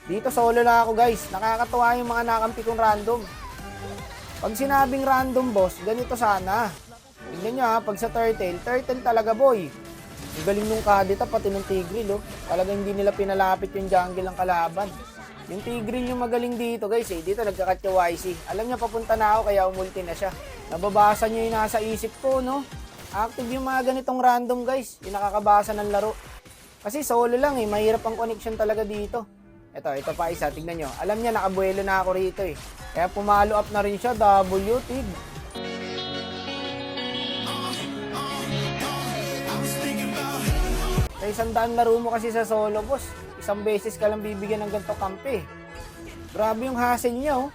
Dito solo lang ako guys. Nakakatuwa yung mga nakampi kong random. Pag sinabing random boss, ganito sana. Tignan nyo ha, pag sa turtle talaga boy. Ang galing nung Kadita, pati nung Tigreal, oh. Talagang hindi nila pinalapit yung jungle ng kalaban. Yung Tigreal yung magaling dito guys eh. Dito nagkakatya YC. Alam niya papunta na ako kaya umulti na siya. Nababasa niyo yung nasa isip ko, no? Active yung mga ganitong random guys. Yung nakakabasa ng laro. Kasi solo lang eh. Mahirap ang connection talaga dito. Ito pa isa. Tignan nyo. Alam niya nakabuelo na ako rito eh. Kaya pumalo up na rin siya. W, tig. Sa 100 laro mo kasi sa solo boss. Isang beses ka lang bibigyan ng ganito kampe. Grabe yung hassle niya oh.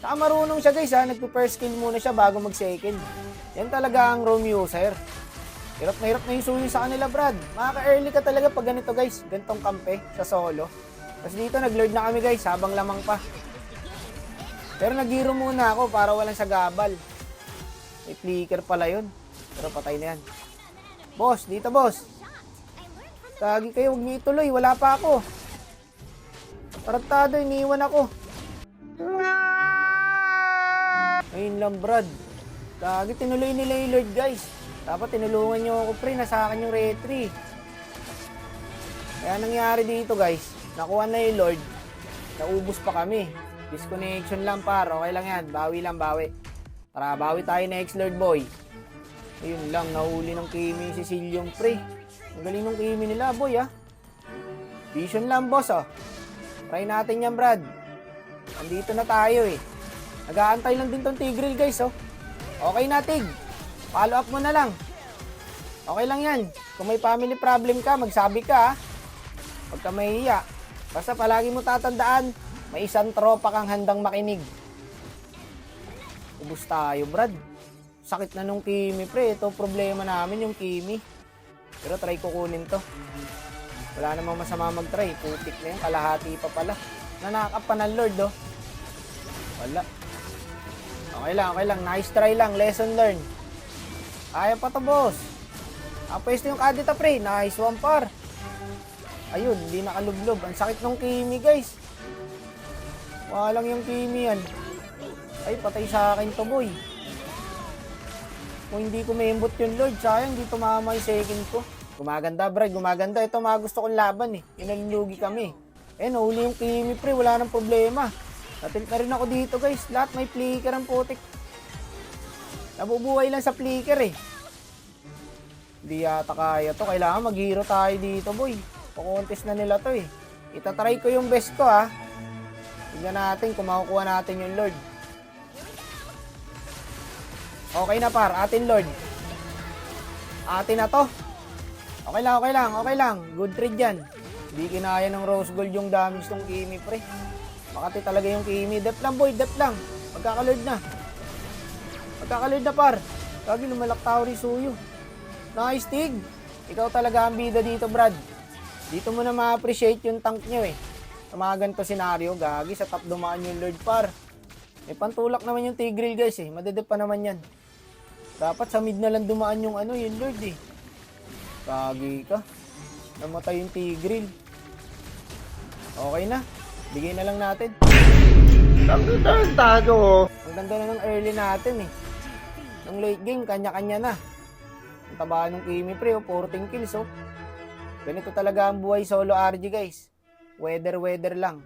Saka marunong siya guys ha. Nagpo-first kill muna siya bago mag-second. Yan talaga ang roam user. Hirap na yung suyo sa kanila Brad. Makaka-early ka talaga pag ganito guys. Gantong kampe sa solo. Tapos dito nag-lord na kami guys habang lamang pa. Pero nag-hero muna ako para walang sagabal. May flicker pala yun. Pero patay na yan. Boss, dito boss. Tagi kayo, huwag niyo ituloy. Wala pa ako. Tarantado, iniwan ako. Ayun lang Brad. Tagi, tinuloy nila yung lord guys. Dapat tinulungan nyo ako pre. Nasa akin yung retry. Kaya nangyari dito guys. Nakuha na yung lord. Naubos pa kami. Disconnection lang par. Okay lang yan. Bawi lang, bawi. Tara, bawi tayo next lord boy. Ayun lang. Nahuli ng Kimi si Cecilium pre. Ang galing ng Kimi nila boy ah. Vision lang boss oh. Try natin yan Brad. Andito na tayo eh. Nag-aantay lang din tong Tigreal guys oh. Okay na Tig. Follow up mo na lang. Okay lang yan. Kung may family problem ka, magsabi ka ah. Huwag ka mahihiya. Basta palagi mo tatandaan, may isang tropa kang handang makinig. Ubus tayo, Brad. Sakit na nung Kimi, pre. Ito problema namin, yung Kimi. Pero try ko kunin to. Wala namang masama mag-try. Putik na yan. Kalahati pa pala. Nanakap pa ng Lord, oh. Wala. Okay lang. Nice try lang. Lesson learned. Kaya pa to, boss. Pwesto yung Kadita, pre. Nice one, par. Ayun, hindi nakalublob. Ang sakit ng Kimi, guys. Walang yung Kimi yan. Ay, patay sa akin to, boy. Kung hindi ko maimbot yung Lord, sayang, hindi tumama yung second ko. Gumaganda, Brad. Gumaganda. Ito, mga gusto kong laban, eh. Inalulugi kami. Nahuli yung Kimi, pre. Wala nang problema. Natilt na rin ako dito, guys. Lahat may flicker ang putik. Nabubuhay lang sa flicker, eh. Hindi yata kaya to. Kailangan mag-hero tayo dito, boy. Pakontest na nila to eh. Itatry ko yung best ko ha. Tignan natin kung makukuha natin yung Lord. Okay na par, atin Lord. Atin na to. Okay lang. Good trade yan. Hindi kinaya ng Rose Gold yung damage ng Kimi pre. Makati talaga yung Kimi. Dep lang boy, dep lang. Magkakalord na par. Lagi lumalak tao rin suyo. Nice Tig. Ikaw talaga ang bida dito Brad. Dito mo na ma-appreciate yung tank nyo eh. Sa mga ganito senaryo, gagi, sa top dumaan yung Lord par. May pantulak naman yung Tigreal guys eh. Madedep pa naman yan. Dapat sa mid na lang dumaan yung yung Lord eh. Gagi ka. Namatay yung Tigreal. Okay na. Bigay na lang natin. Ang tago. Ang ganda na ng early natin eh. Ng late game, kanya-kanya na. Ang taba ng Kimi pre, 14 kills oh. Ganito talaga ang buhay solo RG guys. Weather lang.